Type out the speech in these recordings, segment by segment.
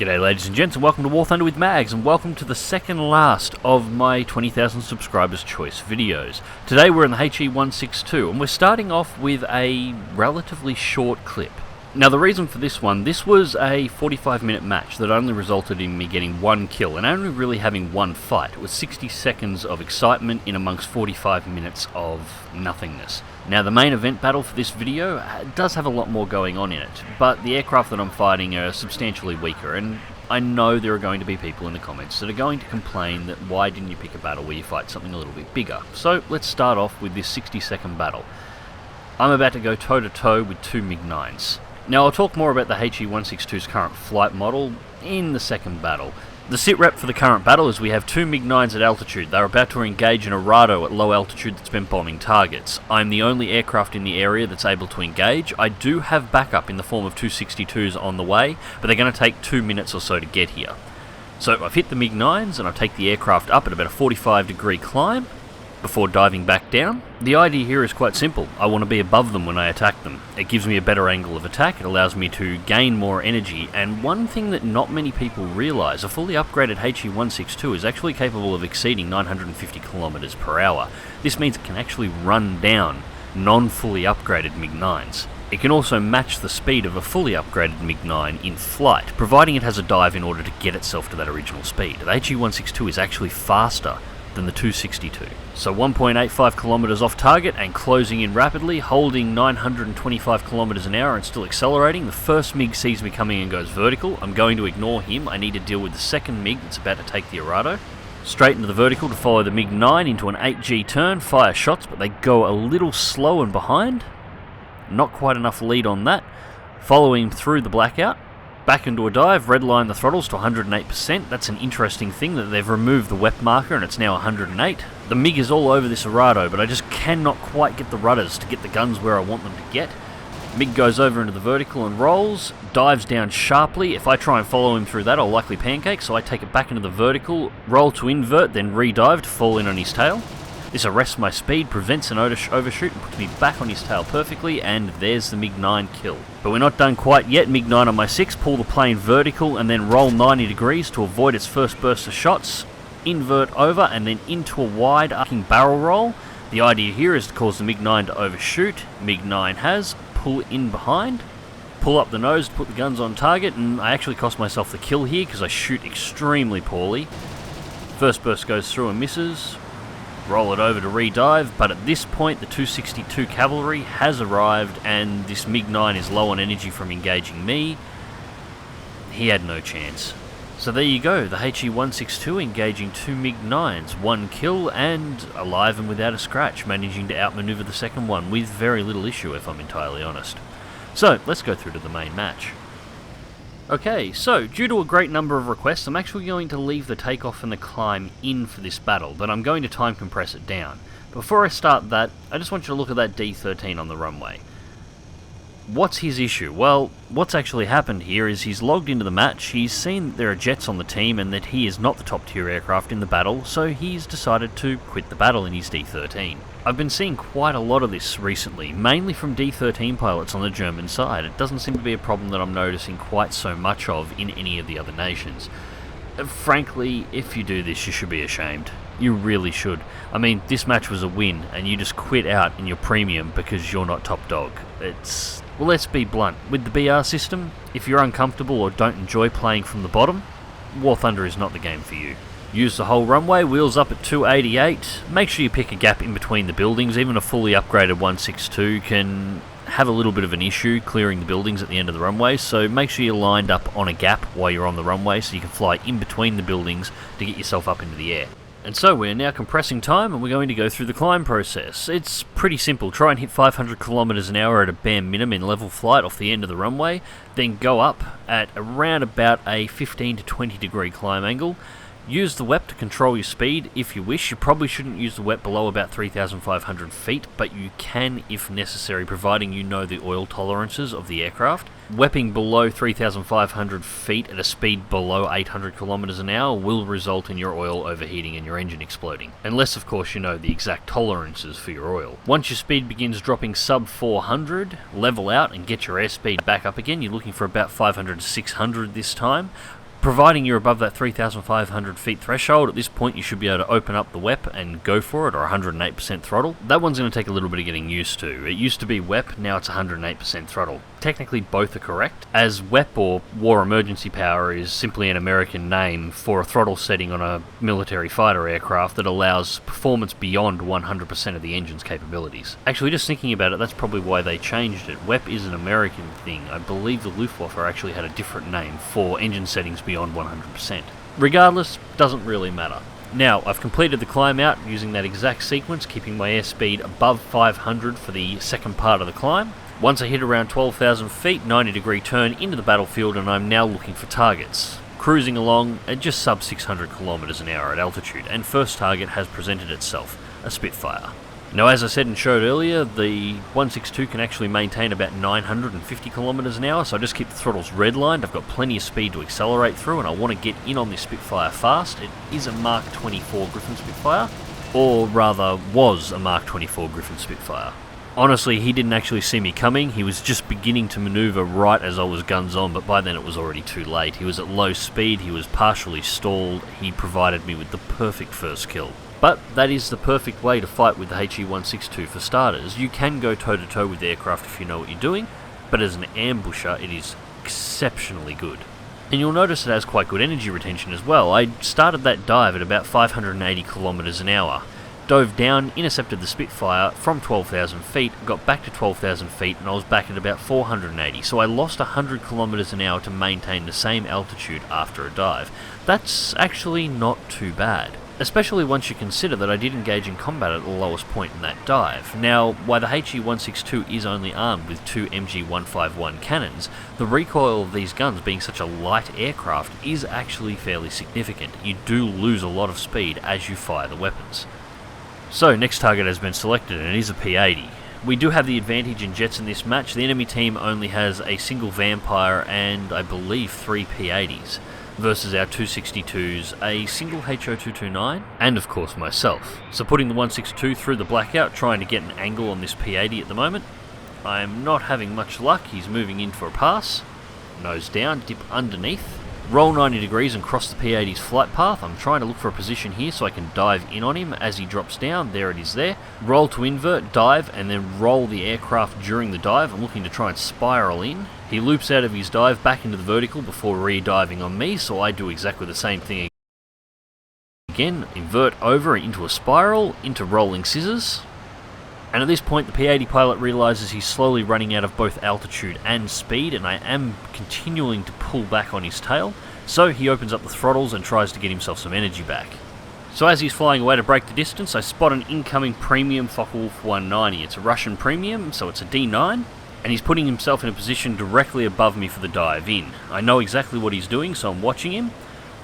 G'day ladies and gents, and welcome to War Thunder with Mags, and welcome to the second last of my 20,000 subscribers choice videos. Today we're in the He-162, and we're starting off with a relatively short clip. Now the reason for this one, this was a 45-minute match that only resulted in me getting one kill, and only really having one fight. It was 60 seconds of excitement in amongst 45 minutes of nothingness. Now the main event battle for this video does have a lot more going on in it, but the aircraft that I'm fighting are substantially weaker, and I know there are going to be people in the comments that are going to complain that why didn't you pick a battle where you fight something a little bit bigger. So let's start off with this 60-second battle. I'm about to go toe-to-toe with two MiG-9s. Now I'll talk more about the He-162's current flight model in the second battle. The sitrep for the current battle is we have two MiG-9s at altitude. They're about to engage an Arado at low altitude that's been bombing targets. I'm the only aircraft in the area that's able to engage. I do have backup in the form of 262s on the way, but they're going to take 2 minutes or so to get here. So I've hit the MiG-9s and I take the aircraft up at about a 45-degree climb before diving back down. The idea here is quite simple. I want to be above them when I attack them. It gives me a better angle of attack, it allows me to gain more energy, and one thing that not many people realise, a fully upgraded He-162 is actually capable of exceeding 950 kilometers per hour. This means it can actually run down non-fully upgraded MiG-9s. It can also match the speed of a fully upgraded MiG-9 in flight, providing it has a dive in order to get itself to that original speed. The He-162 is actually faster than the 262. So 1.85 kilometers off target and closing in rapidly, holding 925 kilometers an hour and still accelerating. The first MiG sees me coming and goes vertical. I'm going to ignore him. I need to deal with the second MiG that's about to take the Arado. Straight into the vertical to follow the MiG-9 into an 8G turn, fire shots, but they go a little slow and behind. Not quite enough lead on that. Follow him through the blackout. Back into a dive, redline the throttles to 108%. That's an interesting thing that they've removed the WEP marker and it's now 108. The MiG is all over this Arado, but I just cannot quite get the rudders to get the guns where I want them to get. MiG goes over into the vertical and rolls, dives down sharply. If I try and follow him through that, I'll likely pancake, so I take it back into the vertical, roll to invert, then re-dive to fall in on his tail. This arrests my speed, prevents an overshoot, and puts me back on his tail perfectly, and there's the MiG-9 kill. But we're not done quite yet. MiG-9 on my 6, pull the plane vertical, and then roll 90 degrees to avoid its first burst of shots. Invert over, and then into a wide arcing barrel roll. The idea here is to cause the MiG-9 to overshoot. MiG-9 has, pull in behind, pull up the nose to put the guns on target, and I actually cost myself the kill here because I shoot extremely poorly. First burst goes through and misses. Roll it over to re-dive, but at this point the 262 cavalry has arrived and this MiG-9 is low on energy from engaging me. He had no chance. So there you go, the He-162 engaging two MiG-9s, one kill and alive and without a scratch, managing to outmaneuver the second one with very little issue if I'm entirely honest. So let's go through to the main match. Okay, so due to a great number of requests, I'm actually going to leave the takeoff and the climb in for this battle, but I'm going to time compress it down. Before I start that, I just want you to look at that D-13 on the runway. What's his issue? Well, what's actually happened here is he's logged into the match, he's seen that there are jets on the team and that he is not the top tier aircraft in the battle, so he's decided to quit the battle in his D-13. I've been seeing quite a lot of this recently, mainly from D-13 pilots on the German side. It doesn't seem to be a problem that I'm noticing quite so much of in any of the other nations. Frankly, if you do this, you should be ashamed. You really should. I mean, this match was a win, and you just quit out in your premium because you're not top dog. Well, let's be blunt. With the BR system, if you're uncomfortable or don't enjoy playing from the bottom, War Thunder is not the game for you. Use the whole runway, wheels up at 288. Make sure you pick a gap in between the buildings. Even a fully upgraded 162 can have a little bit of an issue clearing the buildings at the end of the runway, so make sure you're lined up on a gap while you're on the runway so you can fly in between the buildings to get yourself up into the air. And so we're now compressing time and we're going to go through the climb process. It's pretty simple. Try and hit 500 kilometers an hour at a bare minimum in level flight off the end of the runway, then go up at around about a 15 to 20 degree climb angle. Use the WEP to control your speed if you wish. You probably shouldn't use the WEP below about 3,500 feet, but you can if necessary, providing you know the oil tolerances of the aircraft. Wepping below 3,500 feet at a speed below 800 kilometers an hour will result in your oil overheating and your engine exploding. Unless, of course, you know the exact tolerances for your oil. Once your speed begins dropping sub 400, level out and get your airspeed back up again. You're looking for about 500 to 600 this time. Providing you're above that 3,500 feet threshold, at this point you should be able to open up the WEP and go for it, or 108% throttle. That one's going to take a little bit of getting used to. It used to be WEP, now it's 108% throttle. Technically both are correct, as WEP, or War Emergency Power, is simply an American name for a throttle setting on a military fighter aircraft that allows performance beyond 100% of the engine's capabilities. Actually, just thinking about it, that's probably why they changed it. WEP is an American thing. I believe the Luftwaffe actually had a different name for engine settings beyond 100%. Regardless, doesn't really matter. Now, I've completed the climb out using that exact sequence, keeping my airspeed above 500 for the second part of the climb. Once I hit around 12,000 feet, 90-degree turn into the battlefield, and I'm now looking for targets. Cruising along at just sub 600 kilometers an hour at altitude, and first target has presented itself, a Spitfire. Now, as I said and showed earlier, the 162 can actually maintain about 950 kilometers an hour, so I just keep the throttles redlined. I've got plenty of speed to accelerate through, and I want to get in on this Spitfire fast. It is a Mark 24 Griffin Spitfire, or rather was a Mark 24 Griffin Spitfire. Honestly, he didn't actually see me coming. He was just beginning to maneuver right as I was guns on, but by then it was already too late. He was at low speed, he was partially stalled, he provided me with the perfect first kill. But that is the perfect way to fight with the He-162 for starters. You can go toe-to-toe with the aircraft if you know what you're doing, but as an ambusher it is exceptionally good. And you'll notice it has quite good energy retention as well. I started that dive at about 580 kilometers an hour. Dove down, intercepted the Spitfire from 12,000 feet, got back to 12,000 feet, and I was back at about 480, so I lost 100 kilometers an hour to maintain the same altitude after a dive. That's actually not too bad, especially once you consider that I did engage in combat at the lowest point in that dive. Now, while the He-162 is only armed with two MG-151 cannons, the recoil of these guns being such a light aircraft is actually fairly significant. You do lose a lot of speed as you fire the weapons. So, next target has been selected, and it is a P-80. We do have the advantage in jets in this match. The enemy team only has a single Vampire and, I believe, 3 P-80s, versus our 262s, a single HO-229, and of course myself. So putting the 162 through the blackout, trying to get an angle on this P-80 at the moment. I'm not having much luck. He's moving in for a pass. Nose down, dip underneath. Roll 90 degrees and cross the P-80's flight path. I'm trying to look for a position here so I can dive in on him as he drops down. There it is there. Roll to invert, dive, and then roll the aircraft during the dive. I'm looking to try and spiral in. He loops out of his dive back into the vertical before re-diving on me, so I do exactly the same thing again. Invert over into a spiral, into rolling scissors. And at this point the P-80 pilot realises he's slowly running out of both altitude and speed, and I am continuing to pull back on his tail, so he opens up the throttles and tries to get himself some energy back. So as he's flying away to break the distance, I spot an incoming premium Focke-Wulf 190. It's a Russian premium, so it's a D9, and he's putting himself in a position directly above me for the dive in. I know exactly what he's doing, so I'm watching him.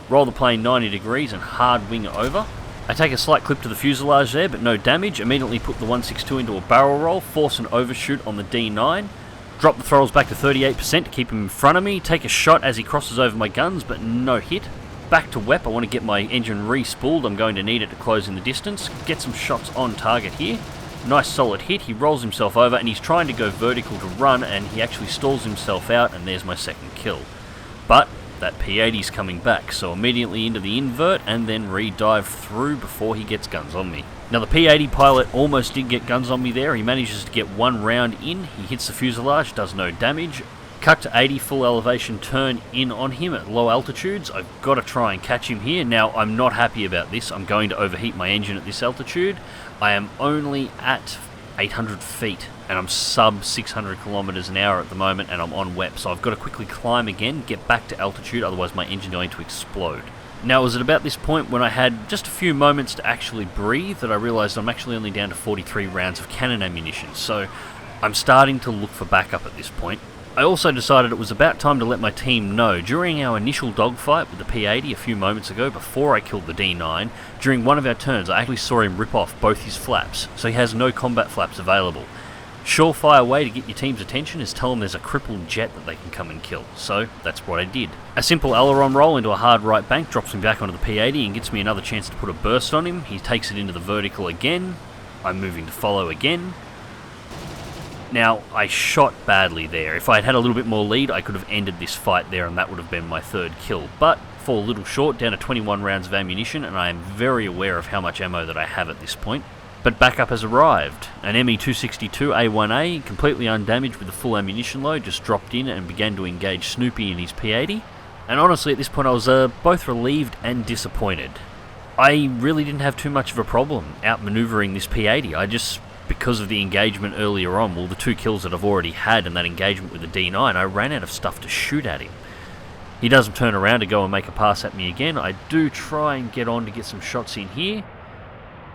Roll the plane 90 degrees and hard wing over. I take a slight clip to the fuselage there, but no damage. Immediately put the 162 into a barrel roll, force an overshoot on the D9, drop the throttles back to 38% to keep him in front of me, take a shot as he crosses over my guns, but no hit. Back to WEP, I want to get my engine re-spooled, I'm going to need it to close in the distance. Get some shots on target here. Nice solid hit, he rolls himself over and he's trying to go vertical to run, and he actually stalls himself out, and there's my second kill. But that P-80's coming back, so immediately into the invert and then re-dive through before he gets guns on me. Now the P-80 pilot almost did get guns on me there. He manages to get one round in, he hits the fuselage, does no damage. Cut to 80, full elevation, turn in on him at low altitudes. I've got to try and catch him here. Now I'm not happy about this. I'm going to overheat my engine at this altitude. I am only at 800 feet and I'm sub 600 kilometers an hour at the moment, and I'm on WEP, so I've got to quickly climb again, get back to altitude, otherwise my engine's going to explode. Now it was at about this point when I had just a few moments to actually breathe that I realised I'm actually only down to 43 rounds of cannon ammunition, so I'm starting to look for backup at this point. I also decided it was about time to let my team know. During our initial dogfight with the P-80 a few moments ago, before I killed the D9, during one of our turns I actually saw him rip off both his flaps, so he has no combat flaps available. Surefire way to get your team's attention is tell them there's a crippled jet that they can come and kill, so that's what I did. A simple aileron roll into a hard right bank drops me back onto the P-80 and gets me another chance to put a burst on him. He takes it into the vertical again. I'm moving to follow again. Now, I shot badly there. If I had had a little bit more lead, I could have ended this fight there and that would have been my third kill. But fall a little short, down to 21 rounds of ammunition, and I am very aware of how much ammo that I have at this point. But backup has arrived. An ME-262 A1A, completely undamaged with a full ammunition load, just dropped in and began to engage Snoopy in his P-80. And honestly, at this point I was both relieved and disappointed. I really didn't have too much of a problem outmaneuvering this P-80. I just, because of the engagement earlier on, well, the 2 kills that I've already had and that engagement with the D9, I ran out of stuff to shoot at him. He doesn't turn around to go and make a pass at me again. I do try and get on to get some shots in here.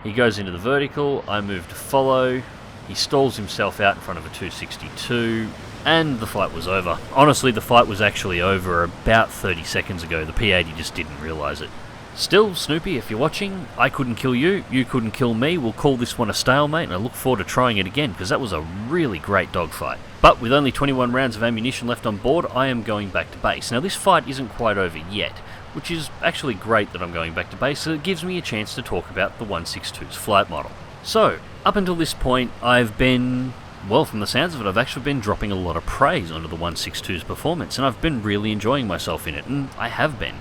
He goes into the vertical, I move to follow, he stalls himself out in front of a 262, and the fight was over. Honestly, the fight was actually over about 30 seconds ago. The P-80 just didn't realise it. Still, Snoopy, if you're watching, I couldn't kill you, you couldn't kill me. We'll call this one a stalemate, and I look forward to trying it again, because that was a really great dogfight. But with only 21 rounds of ammunition left on board, I am going back to base. Now, this fight isn't quite over yet, which is actually great that I'm going back to base, so it gives me a chance to talk about the 162's flight model. So, up until this point, I've been, well, from the sounds of it, I've actually been dropping a lot of praise onto the 162's performance, and I've been really enjoying myself in it, and I have been.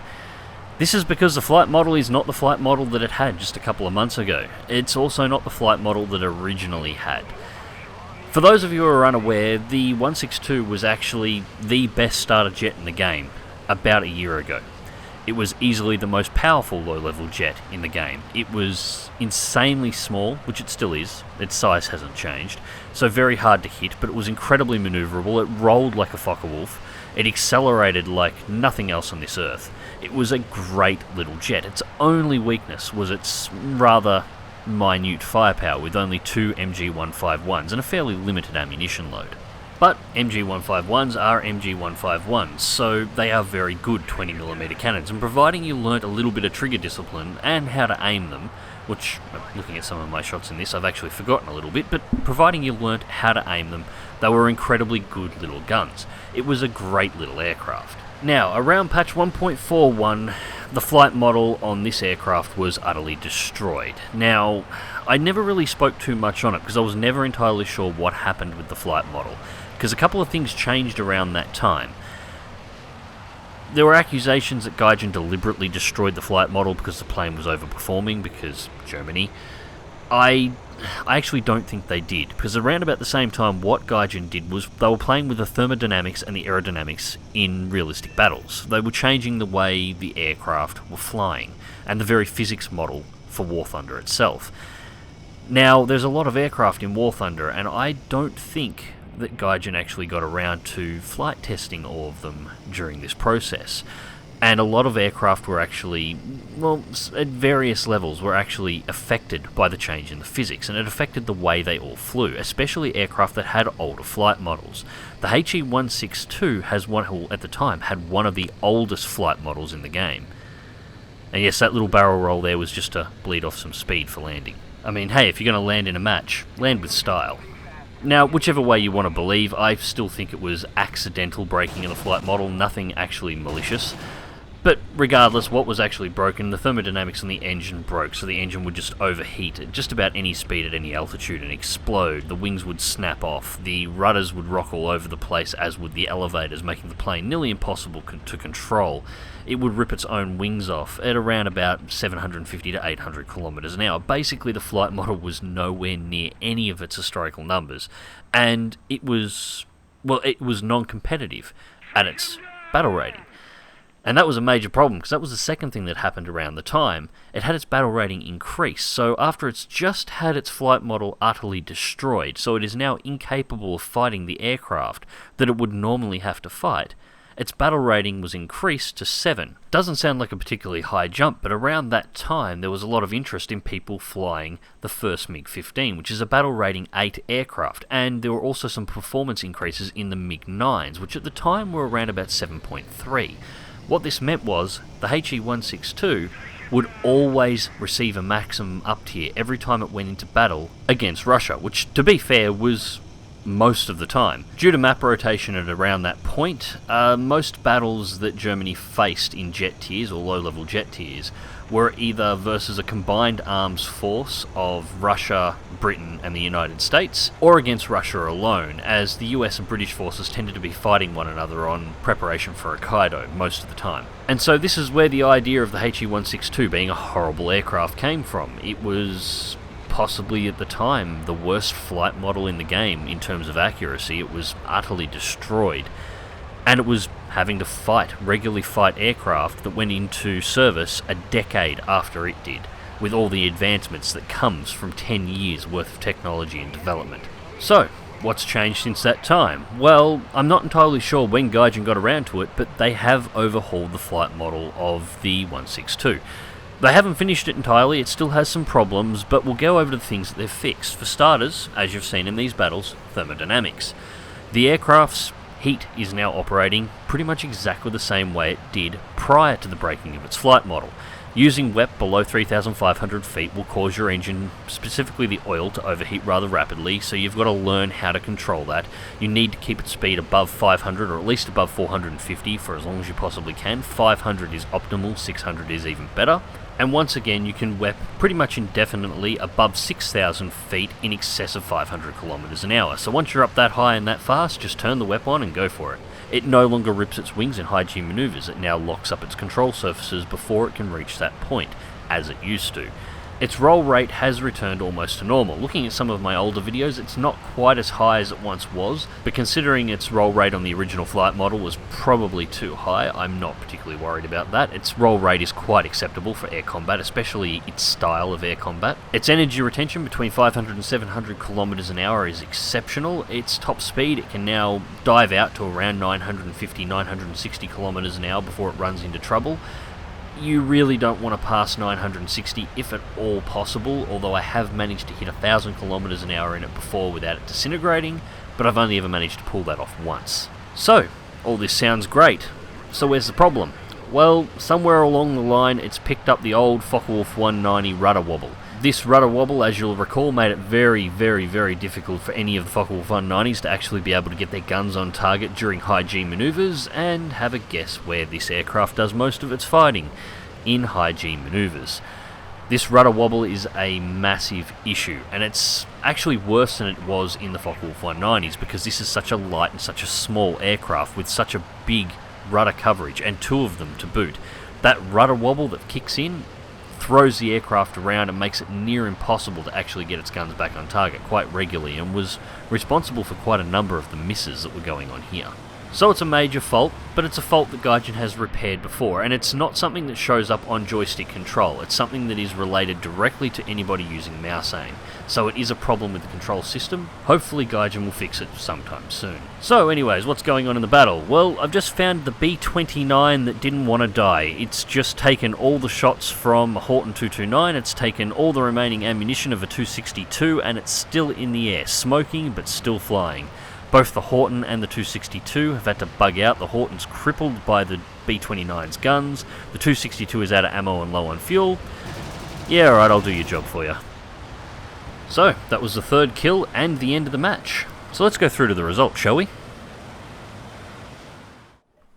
This is because the flight model is not the flight model that it had just a couple of months ago. It's also not the flight model that it originally had. For those of you who are unaware, the 162 was actually the best starter jet in the game about a year ago. It was easily the most powerful low-level jet in the game. It was insanely small, which it still is. Its size hasn't changed, so very hard to hit, but it was incredibly manoeuvrable. It rolled like a Focke-Wulf. It accelerated like nothing else on this earth. It was a great little jet. Its only weakness was its rather minute firepower, with only 2 MG151s and a fairly limited ammunition load. But MG151s are MG151s, so they are very good 20mm cannons, and providing you learnt a little bit of trigger discipline and how to aim them, which, looking at some of my shots in this, I've actually forgotten a little bit, but providing you learnt how to aim them, they were incredibly good little guns. It was a great little aircraft. Now, around patch 1.41, the flight model on this aircraft was utterly destroyed. Now, I never really spoke too much on it because I was never entirely sure what happened with the flight model, because a couple of things changed around that time. There were accusations that Gaijin deliberately destroyed the flight model because the plane was overperforming, because Germany. I actually don't think they did, because around about the same time what Gaijin did was they were playing with the thermodynamics and the aerodynamics in realistic battles. They were changing the way the aircraft were flying, and the very physics model for War Thunder itself. Now, there's a lot of aircraft in War Thunder, and I don't think that Gaijin actually got around to flight testing all of them during this process. And a lot of aircraft were actually, well, at various levels, were actually affected by the change in the physics, and it affected the way they all flew, especially aircraft that had older flight models. The He-162 has one, well, at the time, had one of the oldest flight models in the game. And yes, that little barrel roll there was just to bleed off some speed for landing. I mean, hey, if you're going to land in a match, land with style. Now, whichever way you want to believe, I still think it was accidental breaking of the flight model, nothing actually malicious. But regardless, what was actually broken, the thermodynamics on the engine broke, so the engine would just overheat at just about any speed at any altitude and explode. The wings would snap off, the rudders would rock all over the place, as would the elevators, making the plane nearly impossible to control. It would rip its own wings off at around about 750 to 800 kilometers an hour. Basically, the flight model was nowhere near any of its historical numbers, and it was non-competitive at its battle rating. And that was a major problem, because that was the second thing that happened around the time. It had its battle rating increased, so after it's just had its flight model utterly destroyed, so it is now incapable of fighting the aircraft that it would normally have to fight, its battle rating was increased to 7. Doesn't sound like a particularly high jump, but around that time there was a lot of interest in people flying the first MiG-15, which is a battle rating 8 aircraft, and there were also some performance increases in the MiG-9s, which at the time were around about 7.3. What this meant was the He-162 would always receive a maximum up tier every time it went into battle against Russia, which, to be fair, was most of the time. Due to map rotation at around that point, most battles that Germany faced in jet tiers or low-level jet tiers were either versus a combined arms force of Russia, Britain and the United States, or against Russia alone, as the US and British forces tended to be fighting one another on preparation for Hokkaido most of the time. And so this is where the idea of the He-162 being a horrible aircraft came from. It was possibly at the time the worst flight model in the game in terms of accuracy. It was utterly destroyed. And it was having to regularly fight aircraft that went into service a decade after it did, with all the advancements that comes from 10 years worth of technology and development. So, what's changed since that time? Well, I'm not entirely sure when Gaijin got around to it, but they have overhauled the flight model of the 162. They haven't finished it entirely, it still has some problems, but we'll go over to the things that they've fixed. For starters, as you've seen in these battles, thermodynamics. The aircraft's heat is now operating pretty much exactly the same way it did prior to the breaking of its flight model. Using WEP below 3,500 feet will cause your engine, specifically the oil, to overheat rather rapidly, so you've got to learn how to control that. You need to keep its speed above 500 or at least above 450 for as long as you possibly can. 500 is optimal, 600 is even better. And once again, you can WEP pretty much indefinitely above 6,000 feet in excess of 500 kilometers an hour. So once you're up that high and that fast, just turn the WEP on and go for it. It no longer rips its wings in high G maneuvers, it now locks up its control surfaces before it can reach that point, as it used to. Its roll rate has returned almost to normal. Looking at some of my older videos, it's not quite as high as it once was, but considering its roll rate on the original flight model was probably too high, I'm not particularly worried about that. Its roll rate is quite acceptable for air combat, especially its style of air combat. Its energy retention between 500 and 700 kilometers an hour is exceptional. Its top speed, it can now dive out to around 950, 960 kilometers an hour before it runs into trouble. You really don't want to pass 960 if at all possible, although I have managed to hit 1,000 kilometers an hour in it before without it disintegrating, but I've only ever managed to pull that off once. So, all this sounds great. So where's the problem? Well, somewhere along the line it's picked up the old Focke-Wulf 190 rudder wobble. This rudder wobble, as you'll recall, made it very, very, very difficult for any of the Focke-Wulf 190s to actually be able to get their guns on target during high G maneuvers, and have a guess where this aircraft does most of its fighting: in high G maneuvers. This rudder wobble is a massive issue, and it's actually worse than it was in the Focke-Wulf 190s, because this is such a light and such a small aircraft with such a big rudder coverage, and two of them to boot. That rudder wobble that kicks in throws the aircraft around and makes it near impossible to actually get its guns back on target quite regularly, and was responsible for quite a number of the misses that were going on here. So it's a major fault, but it's a fault that Gaijin has repaired before, and it's not something that shows up on joystick control. It's something that is related directly to anybody using mouse aim. So it is a problem with the control system. Hopefully Gaijin will fix it sometime soon. So anyways, what's going on in the battle? Well, I've just found the B-29 that didn't want to die. It's just taken all the shots from a Horton 229, it's taken all the remaining ammunition of a 262, and it's still in the air, smoking but still flying. Both the Horton and the 262 have had to bug out. The Horton's crippled by the B-29's guns. The 262 is out of ammo and low on fuel. Yeah, alright, I'll do your job for you. So, that was the third kill and the end of the match. So let's go through to the results, shall we?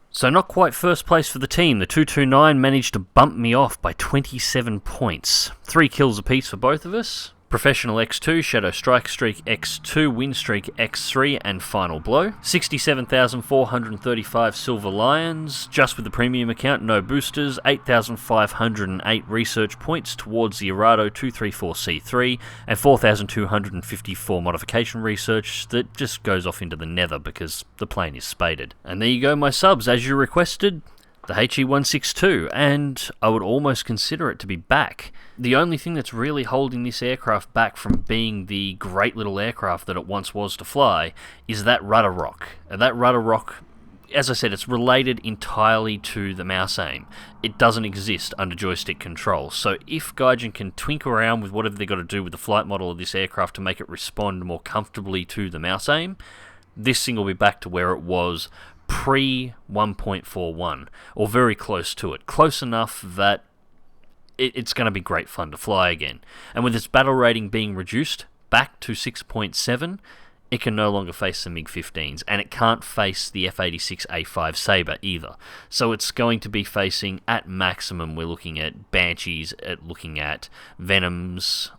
So not quite first place for the team. The 229 managed to bump me off by 27 points. 3 kills apiece for both of us. Professional X2, Shadow Strike Streak X2, Win Streak X3, and Final Blow. 67,435 Silver Lions, just with the premium account, no boosters. 8,508 research points towards the Arado 234C3, and 4,254 modification research that just goes off into the nether because the plane is spaded. And there you go, my subs, as you requested, the He-162, and I would almost consider it to be back. The only thing that's really holding this aircraft back from being the great little aircraft that it once was to fly is that rudder rock. And that rudder rock, as I said, it's related entirely to the mouse aim. It doesn't exist under joystick control. So if Gaijin can twink around with whatever they've got to do with the flight model of this aircraft to make it respond more comfortably to the mouse aim, this thing will be back to where it was pre 1.41, or very close to it. Close enough that it's going to be great fun to fly again. And with its battle rating being reduced back to 6.7, it can no longer face the MiG-15s, and it can't face the F-86A5 Sabre either. So it's going to be facing, at maximum, we're looking at Banshees, looking at Venoms,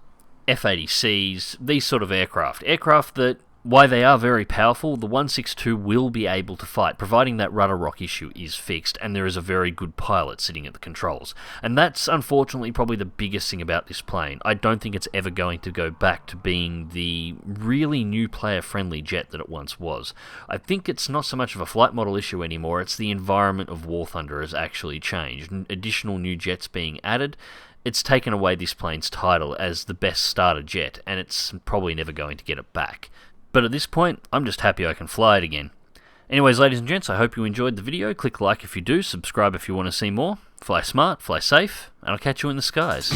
F-80Cs, these sort of aircraft. Aircraft that, while they are very powerful, the 162 will be able to fight, providing that rudder rock issue is fixed and there is a very good pilot sitting at the controls. And that's unfortunately probably the biggest thing about this plane. I don't think it's ever going to go back to being the really new player-friendly jet that it once was. I think it's not so much of a flight model issue anymore, it's the environment of War Thunder has actually changed. Additional new jets being added, it's taken away this plane's title as the best starter jet, and it's probably never going to get it back. But at this point, I'm just happy I can fly it again. Anyways, ladies and gents, I hope you enjoyed the video. Click like if you do, subscribe if you want to see more. Fly smart, fly safe, and I'll catch you in the skies.